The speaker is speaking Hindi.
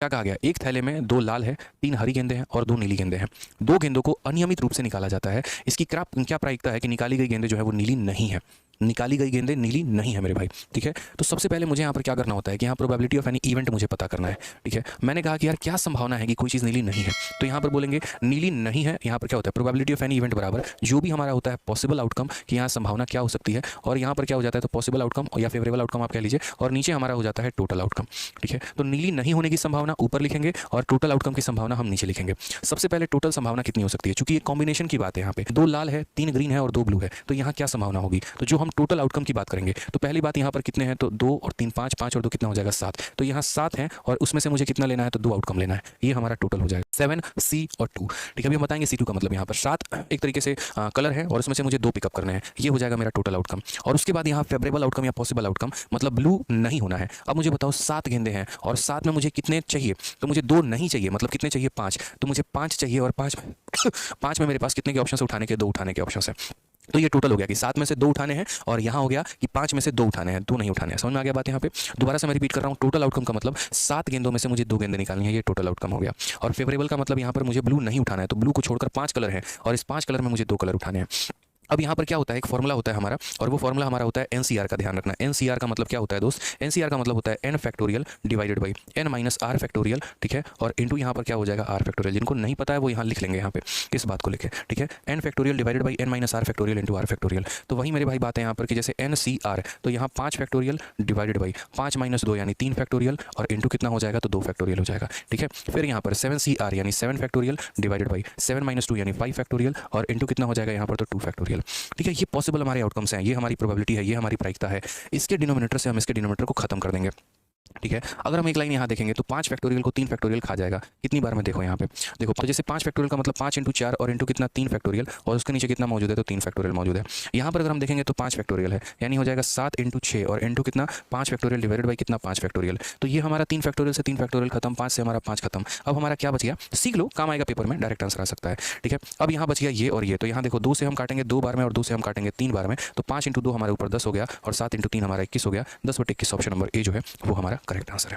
क्या कहा गया, एक थैले में 2 लाल है, 3 हरी गेंदें हैं और 2 नीली गेंदें हैं। 2 गेंदों को अनियमित रूप से निकाला जाता है। इसकी क्या प्रायिकता है कि निकाली गई गेंदें जो है वो नीली नहीं है। निकाली गई गेंदें नीली नहीं है मेरे भाई, ठीक है। तो सबसे पहले मुझे यहाँ पर क्या करना होता है कि यहाँ प्रोबेबिलिटी ऑफ एनी इवेंट मुझे पता करना है, ठीक है। मैंने कहा कि यार क्या संभावना है कि कोई चीज़ नीली नहीं है, तो यहाँ पर बोलेंगे नीली नहीं है। यहाँ पर क्या होता है, प्रोबेबिलिटी ऑफ एनी इवेंट बराबर जो भी हमारा होता है पॉसिबल आउटकम कि यहाँ संभावना क्या हो सकती है, और यहाँ पर क्या हो जाता है तो पॉसिबल आउटकम या फेवरेबल आउटकम आप कह लीजिए, और नीचे हमारा हो जाता है टोटल आउटकम, ठीक है। तो नीली नहीं होने की संभावना ऊपर लिखेंगे और टोटल आउटकम की संभावना हम नीचे लिखेंगे। सबसे पहले टोटल संभावना कितनी हो सकती है, चूंकि ये कॉम्बिनेशन की बात है, यहाँ पे 2 लाल है, 3 ग्रीन है और 2 ब्लू है, तो यहाँ क्या संभावना होगी। तो जो हम टोटल आउटकम की बात करेंगे तो पहली बात यहाँ पर कितने हैं, तो 2 और 3 5, 5 और 2 कितना हो जाएगा 7। तो यहाँ 7 है और उसमें से मुझे कितना लेना है, तो 2 आउटकम लेना है। ये हमारा टोटल हो जाएगा 7 C और 2, ठीक है। अभी हम बताएंगे C2 का मतलब। यहाँ पर 7 एक तरीके से कलर है और उसमें से मुझे 2 पिकअप करने हैं, ये हो जाएगा मेरा टोटल आउटकम। और उसके बाद यहाँ फेवरेबल आउटकम या पॉसिबल आउटकम मतलब ब्लू नहीं होना है। अब मुझे बताओ 7 गेंदे हैं और 7 में मुझे कितने चाहिए, तो मुझे 2 नहीं चाहिए, मतलब कितने चाहिए 5, तो मुझे 5 चाहिए और 5 5 में मेरे पास कितने के ऑप्शन उठाने के, 2 उठाने के ऑप्शन है। तो ये टोटल हो गया कि 7 में से 2 उठाने हैं और यहाँ हो गया कि 5 में से 2 उठाने हैं, 2 नहीं उठाने हैं। समझ में आ गया बात। यहाँ पे दोबारा से मैं रिपीट कर रहा हूँ, टोटल आउटकम का मतलब 7 गेंदों में से मुझे 2 गेंदें निकालनी है, ये टोटल आउटकम हो गया। और फेवरेबल का मतलब यहाँ पर मुझे ब्लू नहीं उठाना है, तो ब्लू को छोड़कर 5 कलर हैं और इस 5 कलर में मुझे 2 कलर उठाने हैं। अब यहाँ पर क्या होता है, एक फॉर्मूला होता है हमारा, और वो फॉर्मूला हमारा होता है एनसीआर का। ध्यान रखना, एनसीआर का मतलब क्या होता है दोस्त, एनसीआर का मतलब होता है n factorial divided by n minus r factorial, ठीक है। और इंटू यहाँ पर क्या हो जाएगा आर फैक्टोरियल। जिनको नहीं पता है वो यहाँ लिख लेंगे, यहाँ पे इस बात को लिखे, ठीक है। N factorial divided by n minus r factorial into r factorial. तो वही मेरे भाई बात है यहाँ पर कि जैसे एन सी आर, तो यहाँ 5 फैक्टोरियल डिवाइडेड बाई 5 माइनस 2 यानी 3 फैक्टोरियल, और इंटू कितना हो जाएगा, तो 2 फैक्टोरियल हो जाएगा, ठीक है। फिर यहाँ पर 7 सी आर यानी 7 फैक्टोरियल डिवाइडेड बाई 7 माइनस 2 यानी 5 फैक्टोरियल, और इंटू कितना हो जाएगा यहाँ पर, तो 2 फैक्टोरियल, ठीक है। ये पॉसिबल हमारे आउटकम्स हैं, ये हमारी प्रोबेबिलिटी है, ये हमारी प्रायिकता है। इसके डिनोमिनेटर से हम इसके डिनोमिनेटर को खत्म कर देंगे, ठीक है। अगर हम एक लाइन यहाँ देखेंगे तो 5 फैक्टोरियल को 3 फैक्टोरियल खा जाएगा। कितनी बार में देखो यहाँ पे, देखो तो जैसे 5 फैक्टोरियल का मतलब 5 इंटू 4 और इंटू कितना 3 फैक्टोरियल, और उसके नीचे कितना मौजूद है, तो 3 फैक्टोरियल मौजूद है। यहाँ पर अगर हम देखेंगे तो 5 फैक्टोरियल है, यानी हो जाएगा 7 इंटू 6 और इंटू कितना 5 फैक्टोरियल डिवाइडेड बाई कितना 5 फैक्टोरियल। तो ये हमारा 3 फैक्टोरियल से 3 फैक्टोरियल खत्म, 5 से हमारा 5 खत्म। अब हमारा क्या बच गया, सीख लो, काम आएगा पेपर में, डायरेक्ट आंसर आ सकता है, ठीक है। अब यहाँ बच गया ये और ये, तो यहाँ देखो 2 से हम काटेंगे 2 बार में और 2 से हम काटेंगे 3 बार में, तो 5 इंटू 2 हमारे ऊपर 10 हो गया और 7 इंटू 3 हमारा 21 हो गया। 10/21 ऑप्शन नंबर ए जो है वो हमारा करेक्ट आंसर है।